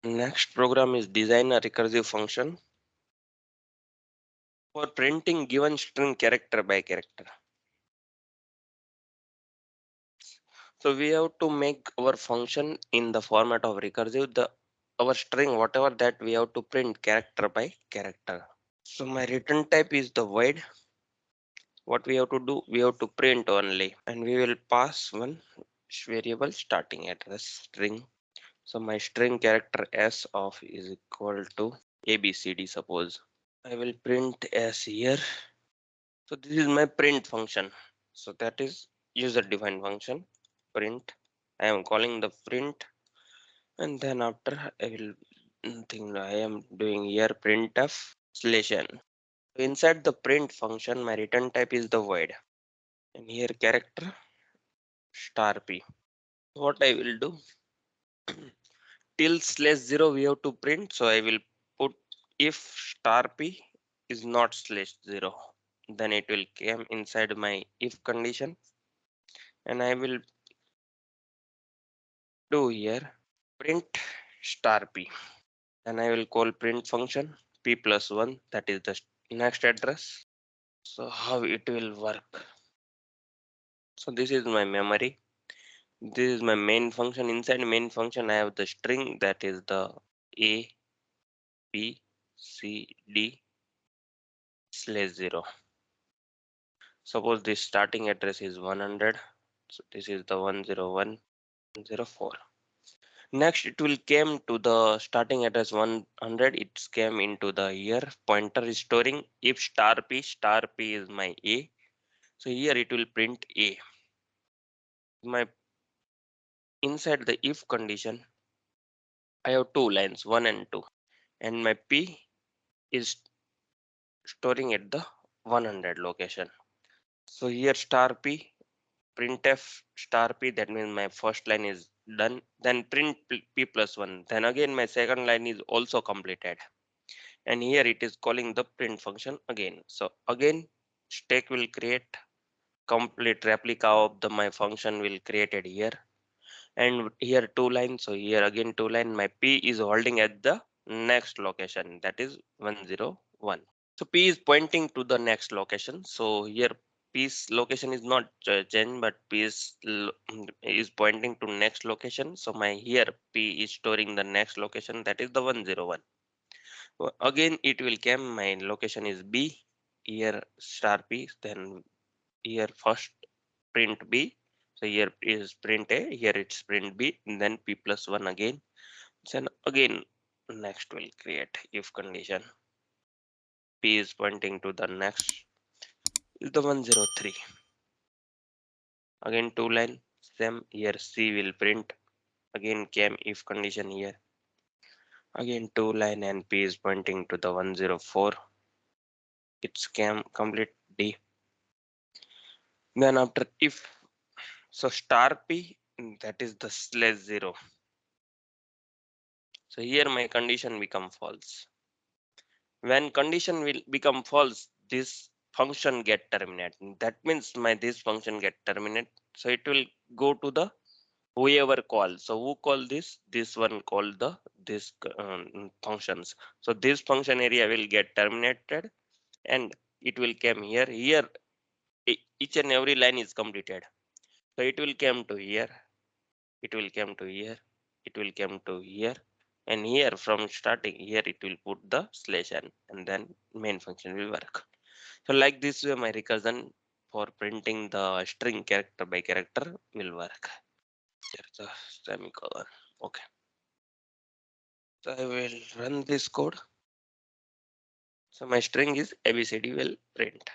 Next program is design a recursive function for printing given string character by character. So we have to make our function in the format of recursive. Our string, whatever that we have to print character by character. So my return type is the void. What we have to do, we have to print only, and we will pass one variable starting address string. So my string character s of is equal to abcd. Suppose I will print s here. So this is my print function. So that is user defined function print. I am calling the print, and then after I will think I am doing here printf slash n. Inside the print function, my return type is the void, and here character star p. What I will do, till slash 0 we have to print, so I will put if star p is not slash 0, then it will come inside my if condition, and I will do here print star p, and I will call print function p plus 1, that is the next address. So how it will work, so this is my memory. This is my main function. Inside main function, I have the string that is the A, B, C, D slash 0. Suppose this starting address is 100. So this is the 101, 104. Next, it will came to the starting address 100. It came into the year pointer is storing if star p is my A. So here it will print A. My inside the if condition, I have two lines, 1 and 2, and my P is storing at the 100 location. So here star p, printf star p, that means my first line is done. Then print p plus 1. Then again my second line is also completed. And here it is calling the print function again. So again stack will create complete replica of the my function will created here. And here two lines. So here again two line. My p is holding at the next location, that is 101. So P is pointing to the next location. So here P's location is not changed, but P is pointing to next location. So my here P is storing the next location, that is the 101. Again it will come, my location is B, here star P, then here first print B. So here is print A, here it's print B, and then P plus 1 again. Then again next will create if condition. P is pointing to the next is the 103. Again two line, same here C will print. Again came if condition here. Again two line and P is pointing to the 104. It's came complete D. Then after if, so star P, that is the slash 0. So here my condition become false. When condition will become false, this function get terminated. That means my this function get terminated. So it will go to the whoever call. So who call this one call the this functions. So this function area will get terminated, and it will come here each and every line is completed. So it will come to here, it will come to here, it will come to here, and here from starting here it will put the slash n, and then main function will work. So like this way my recursion for printing the string character by character will work. Here's the semicolon. Okay, so I will run this code. So my string is ABCD will print.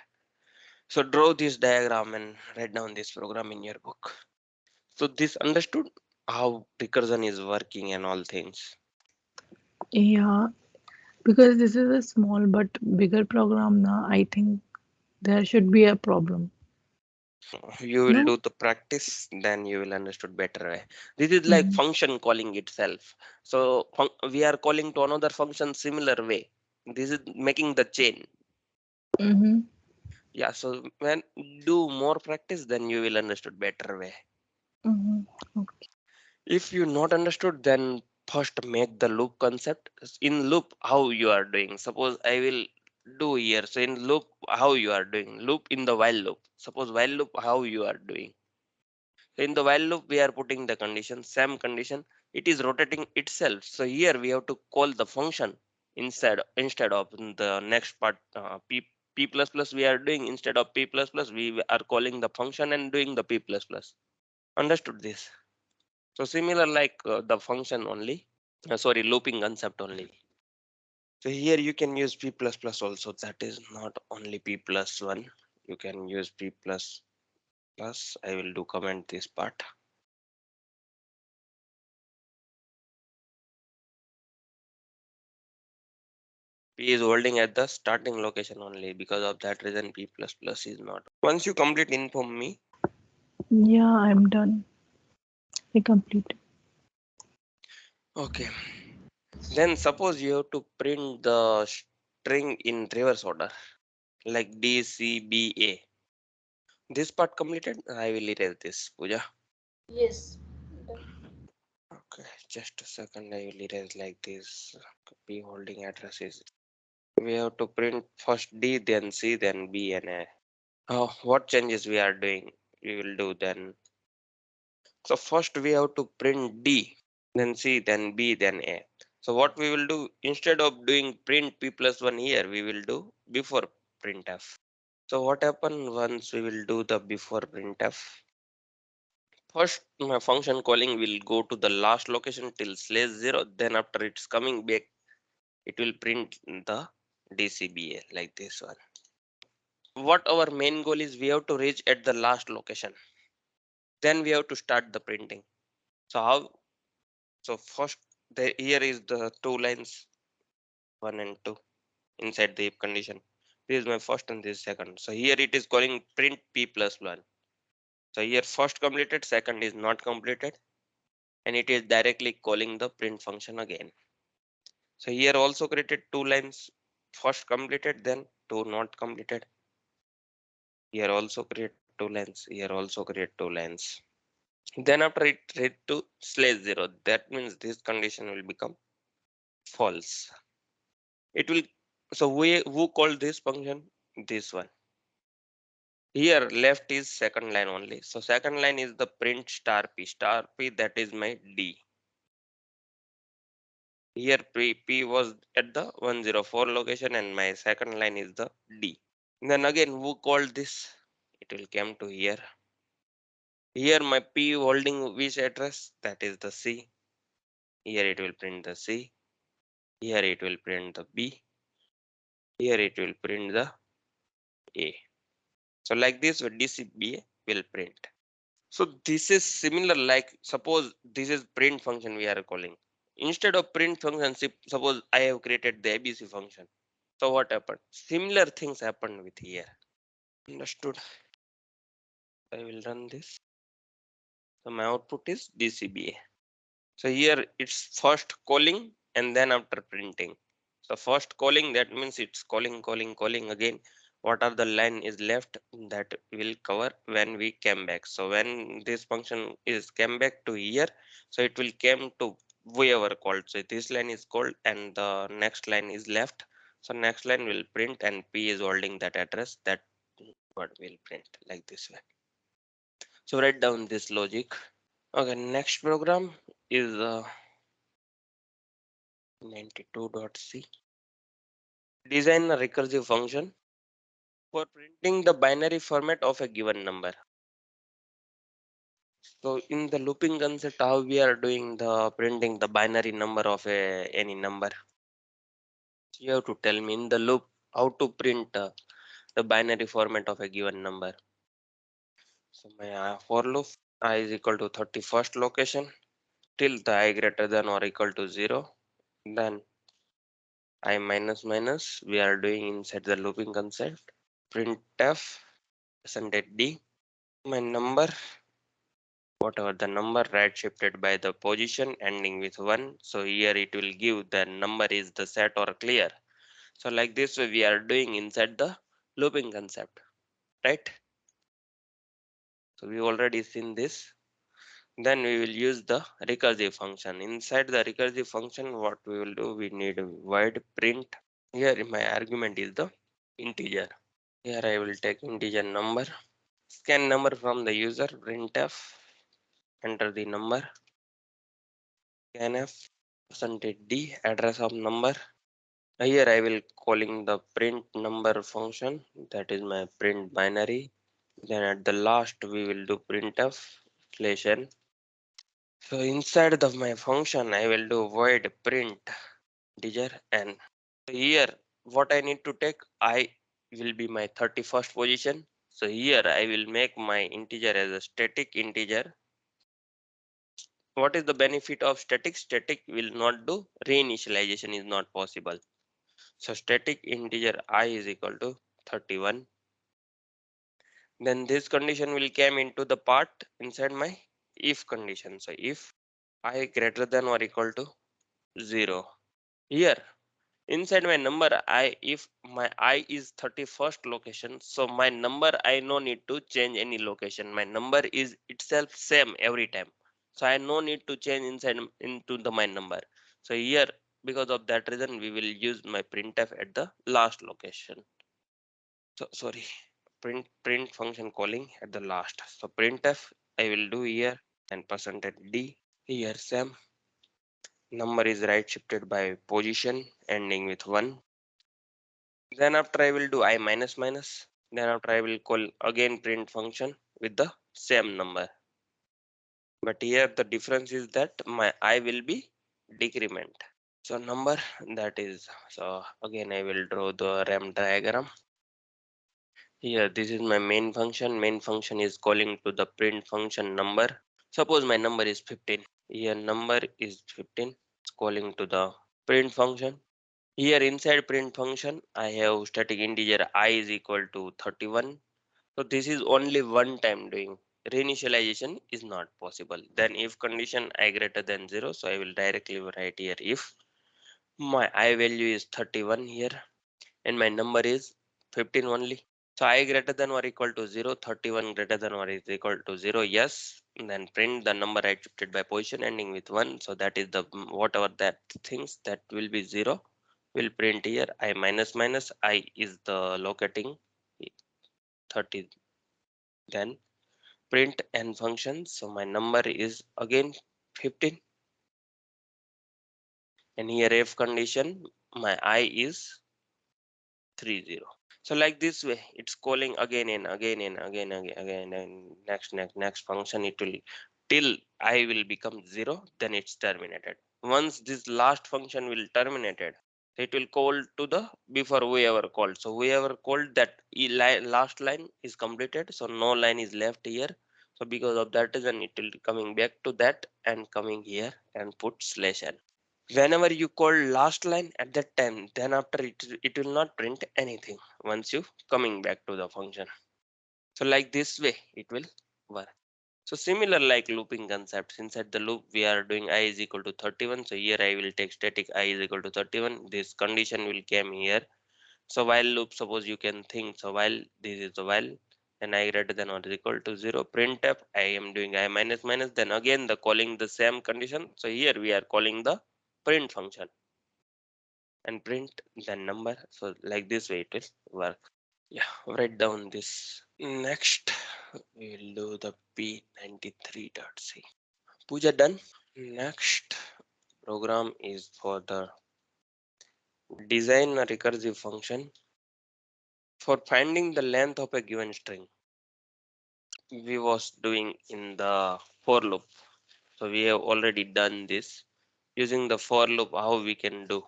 So draw this diagram and write down this program in your book. So this understood how recursion is working and all things. Yeah, because this is a small but bigger program now, I think there should be a problem. You will No? do the practice, then you will understood better way. This is like Mm-hmm. function calling itself. So we are calling to another function similar way. This is making the chain. Mm-hmm. Yeah, so when do more practice, then you will understood better way. Mm-hmm. Okay. If you not understood, then first make the loop concept. In loop, how you are doing, suppose I will do here. So in loop, how you are doing, loop in the while loop, suppose while loop, how you are doing. So in the while loop, we are putting the condition, same condition, it is rotating itself. So here we have to call the function instead of the next part, p plus plus we are doing, instead of p plus plus we are calling the function and doing the p plus plus. Understood this? So similar like the function only, sorry, looping concept only. So here you can use p plus plus also, that is not only p plus 1, you can use p plus plus. I will do comment this part. P is holding at the starting location only, because of that reason p plus plus is not. Once you complete, inform me. Yeah, I'm done. I completed. Okay, then suppose you have to print the string in reverse order like D C B A. This part completed, I will erase this, Pooja. Yes. Done. Okay, just a second, I will erase like this. P holding addresses. We have to print first D, then C, then B and A. What changes we are doing? We will do then. So first we have to print D, then C, then B, then A. So what we will do, instead of doing print P plus 1 here, we will do before printf. So what happen once we will do the before printf? First, my function calling will go to the last location till /0. Then after it's coming back, it will print the DCBA like this one. What our main goal is, we have to reach at the last location. Then we have to start the printing. So how? So first, here is the two lines, 1 and 2, inside the if condition. This is my first and this is second. So here it is calling print p plus 1. So here first completed, second is not completed, and it is directly calling the print function again. So here also created two lines, first completed, then two not completed. Here also create two lines, here also create two lines. Then after it read to /0, that means this condition will become false. It will, so we who called this function? This one. Here left is second line only. So second line is the print star p, that is my D. Here p was at the 104 location and my second line is the D. Then again who called this? It will come to here. Here my p holding which address? That is the C. Here it will print the C. Here it will print the B. Here it will print the A. So like this DCBA will print. So this is similar, like suppose this is print function we are calling. Instead of print function, suppose I have created the ABC function. So what happened? Similar things happened with here. Understood? I will run this. So my output is DCBA. So here it's first calling and then after printing. So first calling, that means it's calling again. What are the line is left, that will cover when we came back. So when this function is came back to here, so it will came to whoever called. So this line is called and the next line is left. So next line will print and P is holding that address, that what will print like this way. So write down this logic. Okay, next program is 92.c. Design a recursive function for printing the binary format of a given number. So in the looping concept, how we are doing the printing the binary number of any number. So you have to tell me in the loop how to print the binary format of a given number. So my for loop I is equal to 31st location till the I greater than or equal to 0. Then I minus minus we are doing inside the looping concept. Printf percentage d, my number, whatever the number, right shifted by the position ending with 1. So here it will give the number is the set or clear. So like this way we are doing inside the looping concept, right? So we already seen this. Then we will use the recursive function. Inside the recursive function, what we will do, we need a void print. Here my argument is the integer. Here I will take integer number, scan number from the user, printf, enter the number, scanf, %d, address of number. Here I will calling the print number function, that is my print binary. Then at the last we will do printf slash n. So inside of my function I will do void print integer n. So here what I need to take, I will be my 31st position. So here I will make my integer as a static integer. What is the benefit of static? Static will not do reinitialization, is not possible. So static integer I is equal to 31. Then this condition will come into the part inside my if condition. So if I greater than or equal to 0. Here inside my number I, if my I is 31st location, so my number I no need to change any location. My number is itself same every time. So I no need to change inside into the my number. So here because of that reason we will use my printf at the last location. So sorry, print function calling at the last. So printf I will do here and %d. Here same number is right shifted by position ending with 1. Then after I will do I minus minus. Then after I will call again print function with the same number. But here the difference is that my I will be decrement. So number, that is, so again I will draw the RAM diagram. Here this is my main function. Main function is calling to the print function number. Suppose my number is 15. Here number is 15. It's calling to the print function. Here inside print function I have static integer I is equal to 31. So this is only one time doing. Reinitialization is not possible. Then if condition I greater than 0, so I will directly write here if my I value is 31 here and my number is 15 only. So I greater than or equal to 0, 31 greater than or is equal to 0, yes. And then print the number right shifted by position ending with 1. So that is the whatever that things that will be 0 will print here. I minus minus I is the locating 30. Then print n function. So my number is again 15. And here if condition my I is 30. So like this way it's calling again and again and again and next function it will till I will become 0, then it's terminated. Once this last function will terminated, it will call to the before whoever called. So whoever called that last line is completed, so no line is left here. So because of that reason it will coming back to that and coming here and put slash n. Whenever you call last line at that time, then after it will not print anything once you coming back to the function. So like this way it will work. So similar like looping concepts, inside the loop we are doing I is equal to 31. So here I will take static I is equal to 31. This condition will come here. So while loop, suppose you can think, so while this is the while and I greater than or is equal to 0, printf I am doing I minus minus, then again the calling the same condition. So here we are calling the print function and print the number. So like this way it will work. Yeah, write down this. Next we'll do the p93.c. Puja done. Next program is for the design a recursive function for finding the length of a given string. We was doing in the for loop. So we have already done this using the for loop. How we can do?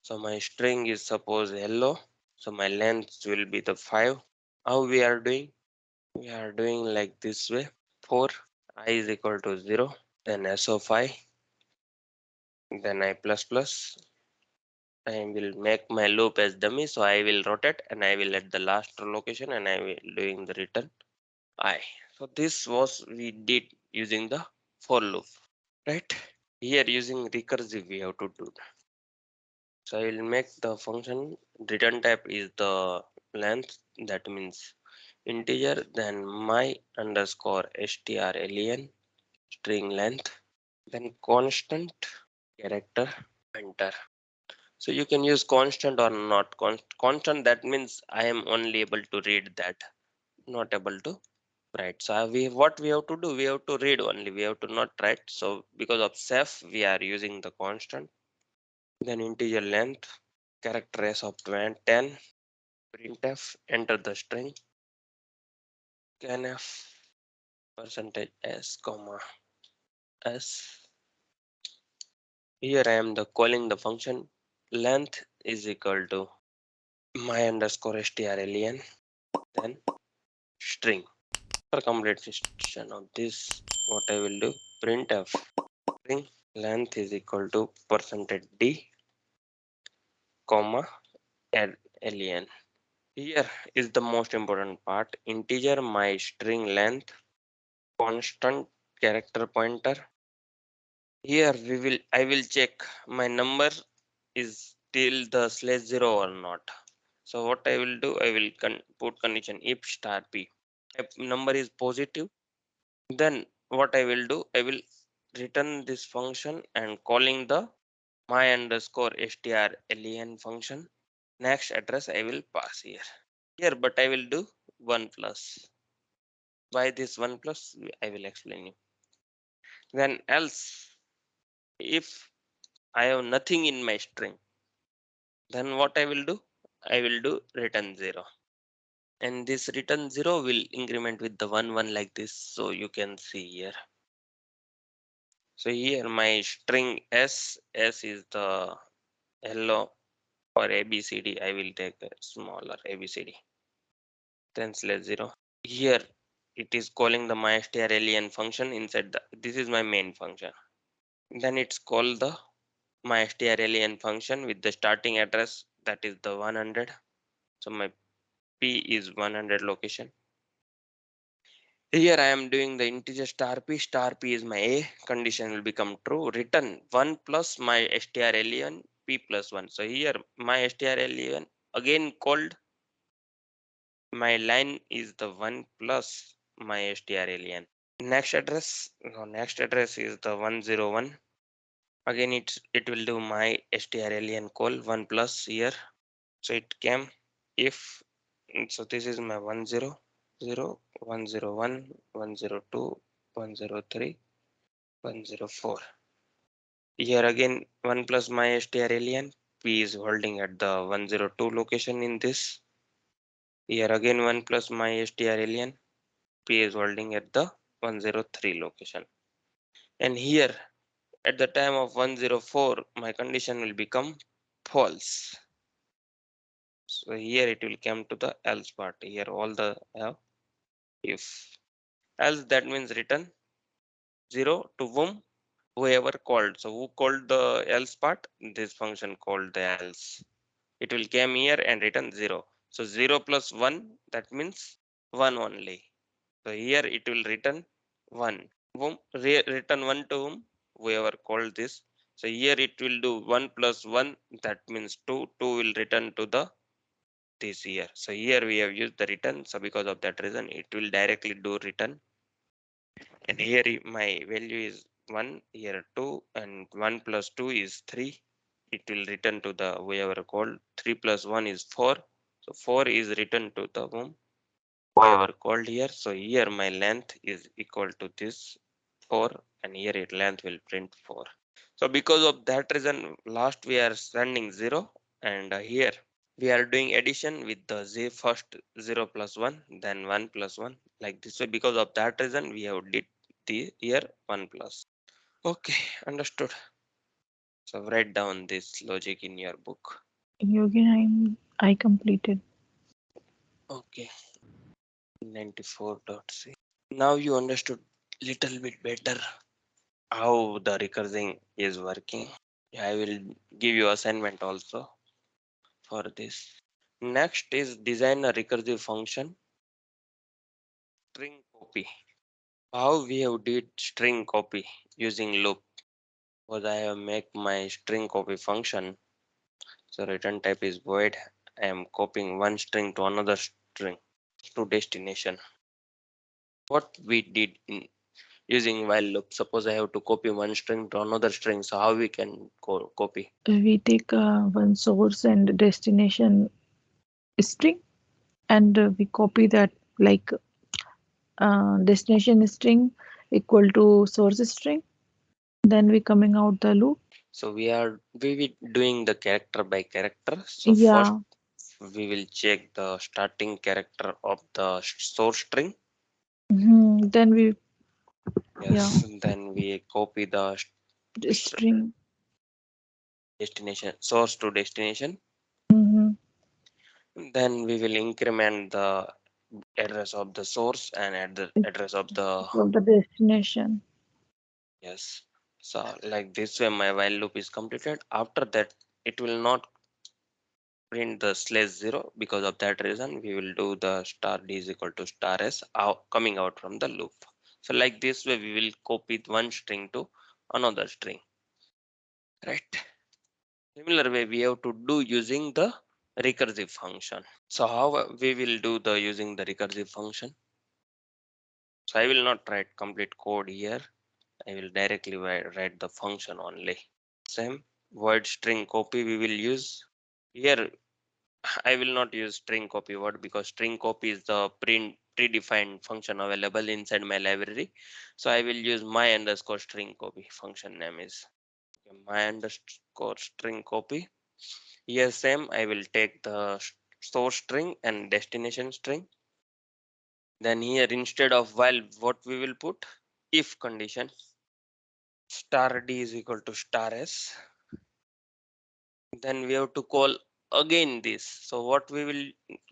So my string is suppose hello. So my length will be the 5. How we are doing? We are doing like this way. For I is equal to 0, then s of I, then I plus plus. I will make my loop as dummy. So I will rotate and I will at the last location and I will doing the return I. So this was we did using the for loop, right? Here using recursive we have to do that. So I will make the function return type is the length, that means integer, then my underscore strlen, string length, then constant character pointer. So you can use constant or not constant. That means I am only able to read that, not able to write. So we what we have to do, we have to read only, we have to not write. So because of self we are using the constant. Then integer length, character s of 10, printf, enter the string, scanf percentage s comma s. Here I am the calling the function length is equal to my underscore strlen, then string. For completion of this, what I will do, printf string length is equal to percentage d comma len. Here is the most important part, integer my string length, constant character pointer. Here I will check my number is till the /0 or not. So what I will do, I will put condition if star p. If number is positive, then what I will do, I will return this function and calling the my underscore strlen function. Next address I will pass here. Here, but I will do 1 plus. Why this 1 plus? I will explain you. Then else, if I have nothing in my string, then what I will do? I will do return 0. And this return 0 will increment with the 1 like this. So you can see here. So here my string s is the hello or abcd. I will take a smaller abcd. Then /0. Here it is calling the mystrlen function inside the, this is my main function. Then it's called the mystrlen function with the starting address, that is the 100. So my p is 100 location. Here I am doing the integer star p is my a, condition will become true, return 1 plus my strlen p plus 1. So here my strlen again called, my line is the 1 plus my strlen. Next address is the 101. Again it will do my strlen call 1 plus here. So it came if, so this is my 100, 101, 102, 103, 104. Here again 1 plus my strlen, p is holding at the 102 location in this. Here again 1 plus my strlen, p is holding at the 103 location. And here at the time of 104 my condition will become false. So here it will come to the else part. Here all the if else, that means return 0 to whom, whoever called. So who called the else part, this function called the else. It will come here and return 0. So 0 plus 1, that means 1 only. So here it will return 1. Whom return 1 to whom, whoever called this. So here it will do 1 plus 1, that means 2. 2 will return to the this here. So here we have used the return. So because of that reason, it will directly do return. And here my value is 1, here 2, and 1 plus 2 is 3. It will return to the whoever called. 3 plus 1 is 4. So 4 is returned to the whoever called here. So here my length is equal to this 4, and here it length will print 4. So because of that reason, last we are sending 0, and here we are doing addition with the z first 0 plus 1, then 1 plus 1, like this way. Because of that reason we have did the here 1 plus. Okay, understood. So write down this logic in your book. Yogin, I completed. Okay, 94.c. Now you understood little bit better how the recursing is working. I will give you assignment also for this. Next is design a recursive function string copy. How we have did string copy using loop, because I have make my string copy function. So return type is void. I am copying one string to another string to destination. What we did in using while loop. Suppose I have to copy one string to another string, so how we can copy? We take one source and destination string, and we copy that, like destination string equal to source string. Then we coming out the loop. So we doing the character by character. So first Yeah. we will check the starting character of the source string. Then we, yeah, Yes, then we copy the string. destination source to destination. Mm-hmm. Then we will increment the address of the source and add the address of the Of the destination. yes. So like this way my while loop is completed. After that it will not print the slash 0. Because of that reason we will do the star d is equal to star s out, coming out from the loop. So like this way we will copy one string to another string, right? Similar way we have to do using the recursive function. So how we will do the using the recursive function? So I will not write complete code here. I will directly write the function only. Same void string copy we will use here. I will not use string copy word because string copy is the predefined function available inside my library. So I will use my underscore string copy. Function name is my underscore string copy. Here same I will take the source string and destination string. Then here instead of while what we will put if condition star d is equal to star s. Then we have to call again this. So what we will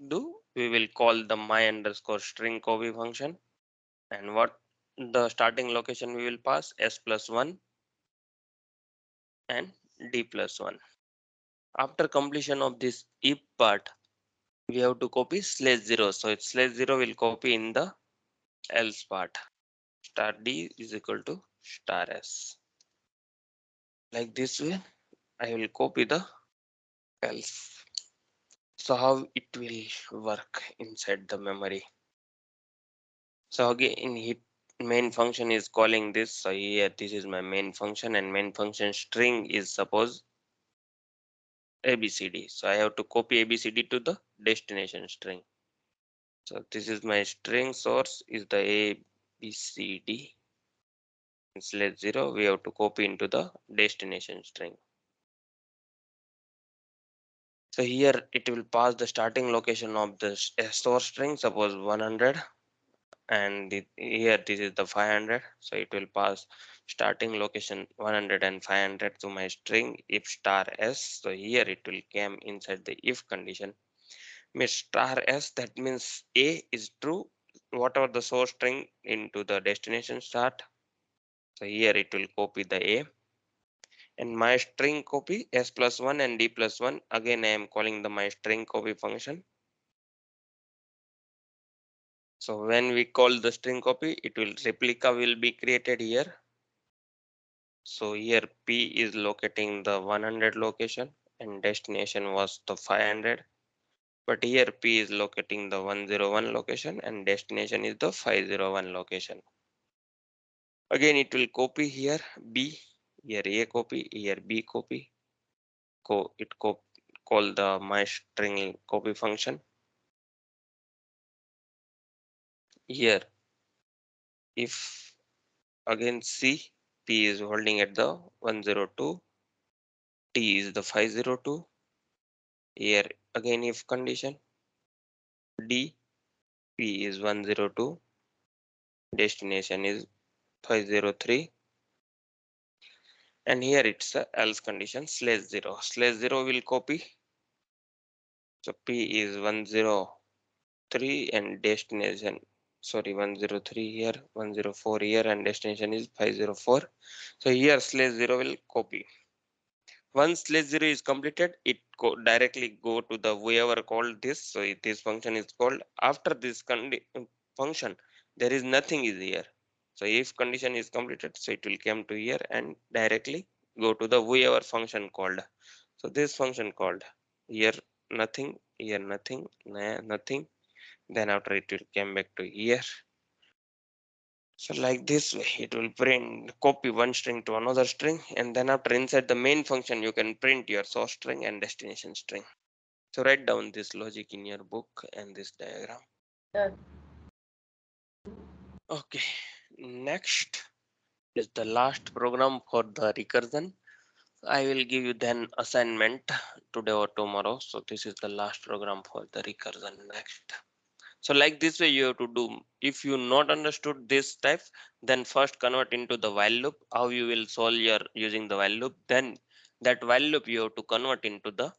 do, we will call the my underscore string copy function, and what the starting location we will pass s plus 1 and d plus 1. After completion of this if part, we have to copy slash 0. So it's slash 0 will copy in the else part. Star d is equal to star s. Like this way I will copy the else. So how it will work inside the memory? So again hit main function is calling this. So here this is my main function, and main function string is suppose abcd. So I have to copy abcd to the destination string. So this is my string source is the abcd slash 0. We have to copy into the destination string. So here it will pass the starting location of the source string, suppose 100, and here this is the 500. So it will pass starting location 100 and 500 to my string if star s. So here it will come inside the if condition means star s, that means a is true whatever the source string into the destination start. So here it will copy the a, and my string copy s plus 1 and d plus 1. Again I am calling the my string copy function. So when we call the string copy, it will replica will be created here. So here P is locating the 100 location and destination was the 500. But here P is locating the 101 location and destination is the 501 location. Again it will copy here B, here A copy, here B copy. Call the my string copy function. Here if again C, P is holding at the 102, T is the 502. Here again if condition D, P is 102, destination is 503, and here it's a else condition slash 0. Slash 0 will copy. So P is 103 and destination, sorry, 103 here, 104 here, and destination is 504. So here slash 0 will copy. Once slash 0 is completed, it directly go to the whoever called this. So this function is called. After this function, there is nothing is here. So if condition is completed, so it will come to here and directly go to the whoever function called. So this function called here nothing, here nothing, nothing. Then after it will come back to here. So like this way, it will print copy one string to another string, and then after inside the main function, you can print your source string and destination string. So write down this logic in your book and this diagram. Done. Okay, next is the last program for the recursion. I will give you then assignment today or tomorrow. So this is the last program for the recursion next. So like this way you have to do. If you not understood this type, then first convert into the while loop. How you will solve your using the while loop. Then that while loop you have to convert into the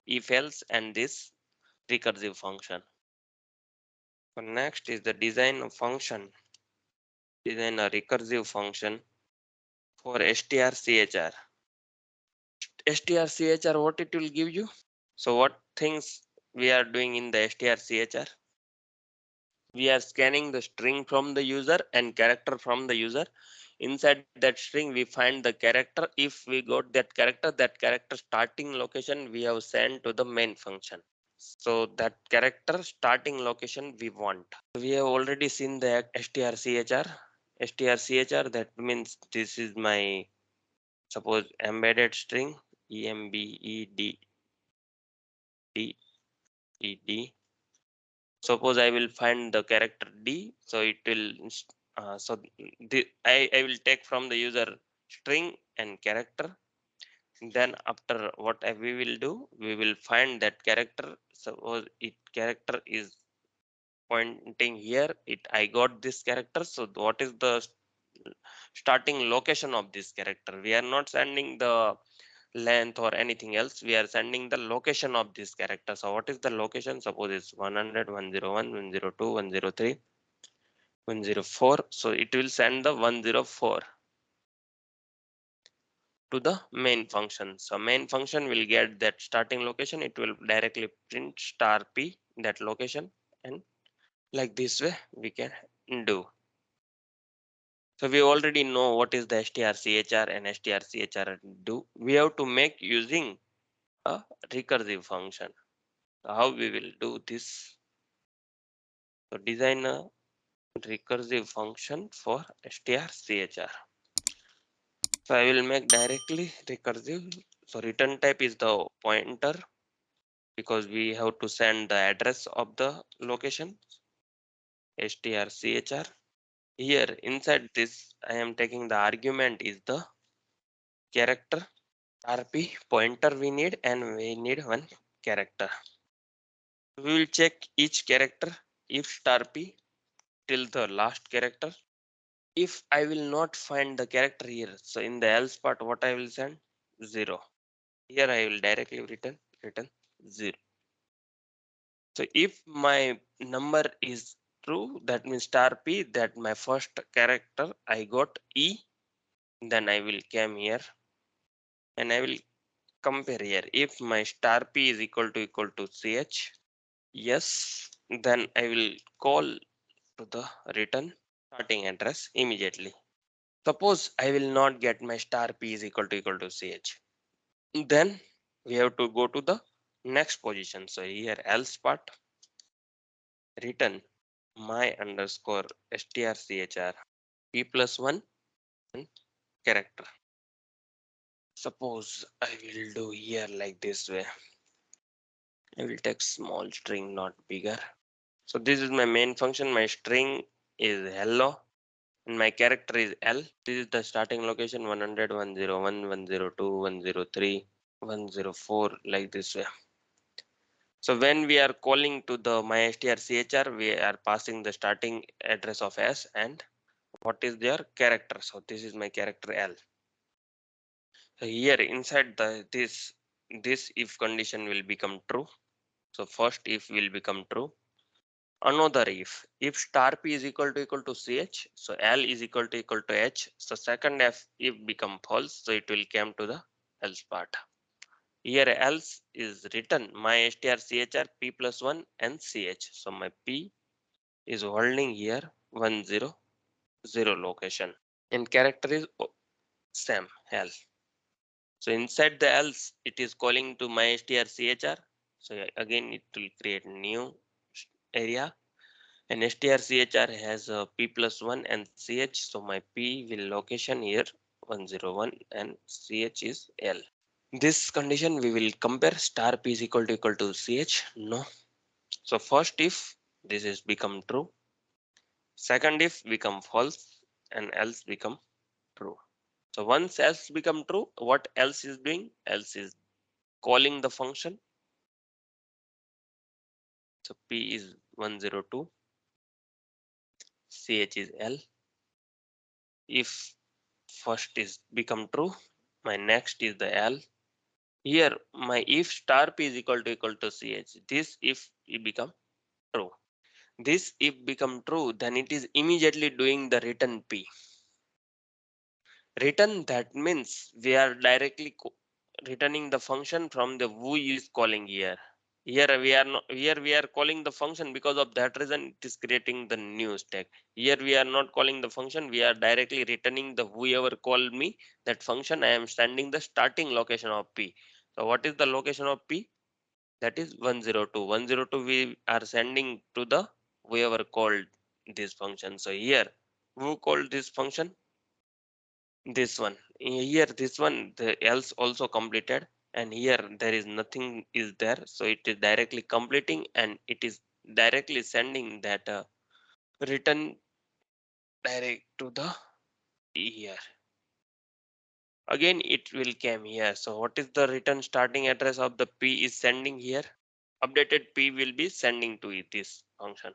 if else and this recursive function. So next is the design of function. Design a recursive function for strchr. strchr, what it will give you? So what things we are doing in the strchr? We are scanning the string from the user and character from the user. Inside that string we find the character. If we got that character starting location we have sent to the main function. So that character starting location we want. We have already seen the strchr. strchr, that means this is my suppose embedded string embed ed. Suppose I will find the character d, so it will I will take from the user string and character. Then after what we will do, we will find that character. Suppose it character is pointing here, it I got this character. So what is the starting location of this character? We are not sending the length or anything else, we are sending the location of this character. So what is the location? Suppose it's 100, 101, 102, 103, 104. So it will send the 104 to the main function. So main function will get that starting location, it will directly print star p that location, and like this way we can do. So we already know what is the strchr and strchr do. We have to make using a recursive function. So how we will do this? So design a recursive function for strchr. So I will make directly recursive. So return type is the pointer because we have to send the address of the location strchr. Here inside this I am taking the argument is the character rp pointer we need, and we need one character. We will check each character if star p till the last character. If I will not find the character here, so in the else part what I will send? 0. Here I will directly return 0. So if my number is true, that means star p, that my first character I got e, then I will come here and I will compare here. If my star p is equal to ch, yes, then I will call to the return starting address immediately. Suppose I will not get my star p is equal to ch, then we have to go to the next position. So here else part, return my underscore strchr p plus 1 and character. Suppose I will do here like this way. I will take small string, not bigger. So this is my main function. My string is hello and my character is L. This is the starting location 100, 101, 102, 103, 104, like this way. So when we are calling to the mystrchr, we are passing the starting address of S and what is their character. So this is my character L. So here inside this if condition will become true. So first if will become true. Another if star p is equal to ch, so L is equal to h. So second if become false, so it will come to the else part. Here else is written my strchr p plus 1 and ch. So my p is holding here 100 location and character is same L. So inside the else it is calling to my strchr. So again it will create new area. And strchr has p plus 1 and ch, so my p will location here 101 and ch is l. This condition we will compare star p is equal to ch. No. So first if this is become true, second if become false, and else become true. So once else become true, what else is doing? Else is calling the function. So p is 102, ch is l. If first is become true, my next is the l. Here my if star p is equal to ch. This if it become true. This if become true, then it is immediately doing the return p. Return, that means we are directly returning the function from the who is calling here. Here we are not, here we are calling the function, because of that reason it is creating the new stack. Here we are not calling the function, we are directly returning the whoever called me that function. I am sending the starting location of p. So what is the location of p? That is 102. 102 we are sending to the whoever called this function. So here who called this function? This one. Here this one, the else also completed, and here there is nothing is there, so it is directly completing and it is directly sending that return direct to the here. Again it will come here. So what is the return starting address of the p is sending here? Updated p will be sending to this function.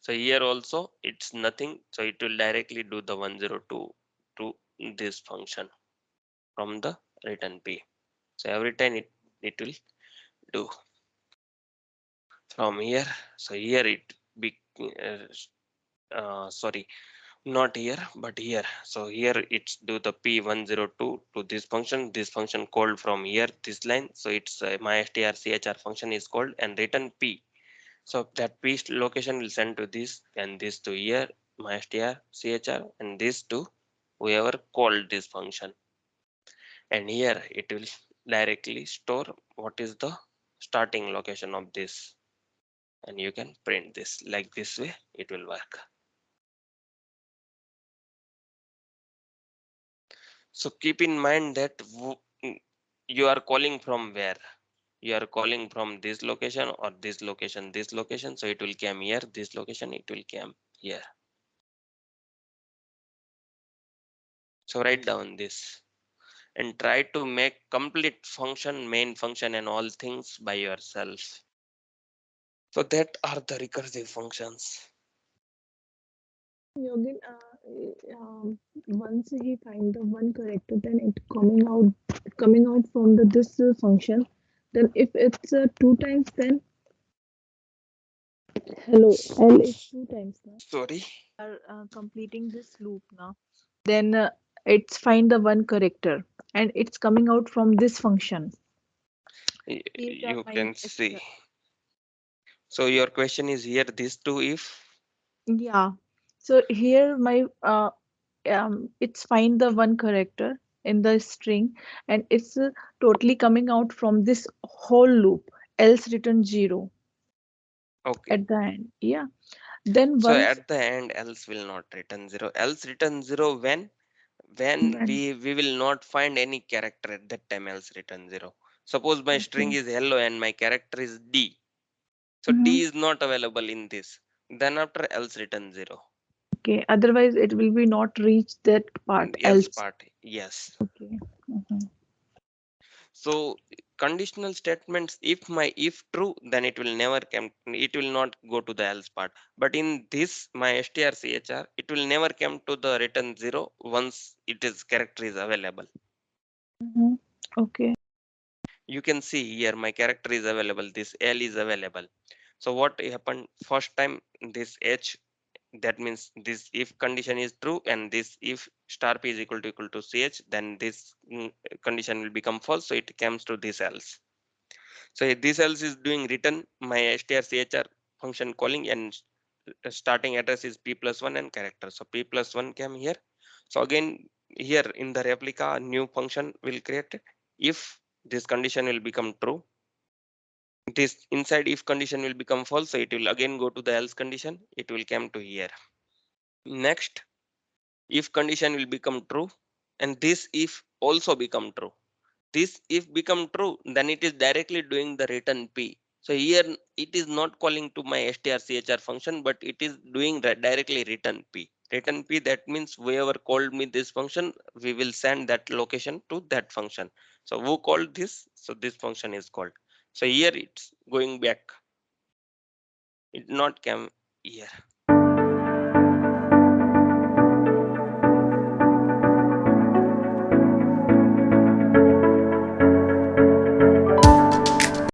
So here also it's nothing, so it will directly do the 102 to this function from the return p. So every time it will do from here. So here it be sorry, not here but here. So here it's do the p102 to this function. This function called from here this line. So it's my strchr function is called and return p. So that p location will send to this and this to here my strchr and this to whoever called this function. And here it will directly store what is the starting location of this, and you can print this like this way. It will work. So keep in mind that you are calling from where. You are calling from this location or this location, so it will come here. This location it will come here. So write down this and try to make complete function, main function and all things by yourself. So that are the recursive functions. Yogin, once he find the one character, then it coming out from the this function. Then if it's two times, then hello, L is two times now. Sorry. Are completing this loop now. Then it's find the one character, and it's coming out from this function. He's You my can see. So your question is here this two if. yeah. So here my it's find the one character in the string, and it's totally coming out from this whole loop, else return 0 Okay. at the end. Yeah. Then So once at the end else will not return 0. Else return 0 when when we will not find any character at that time else return 0. Suppose my string okay. is hello and my character is D. So Mhm. D is not available in this. Then after else return 0. Okay. Otherwise, it will be not reach that part Else else. part. Yes. Okay. Mhm. So conditional statements, if my if true, then it will never come, it will not go to the else part. But in this my strchr, it will never come to the return 0 once it is character is available. Mhm. Okay. You can see here my character is available, this l is available. So what happened first time, this h, that means this if condition is true and this if star p is equal to ch, then this condition will become false, so it comes to this else. So this else is doing return my strchr function calling, and starting address is p plus 1 and character. So p plus 1 came here. So again here in the replica new function will create. If this condition will become true, This inside if condition will become false, so it will again go to the else condition, it will come to here. Next, if condition will become true and this if also become true. This if become true, then it is directly doing the return p. So here it is not calling to my strchr function, but it is doing directly return p. Return p, that means whoever called me this function, we will send that location to that function. So who called this? So this function is called. So here it's going back. It not come here.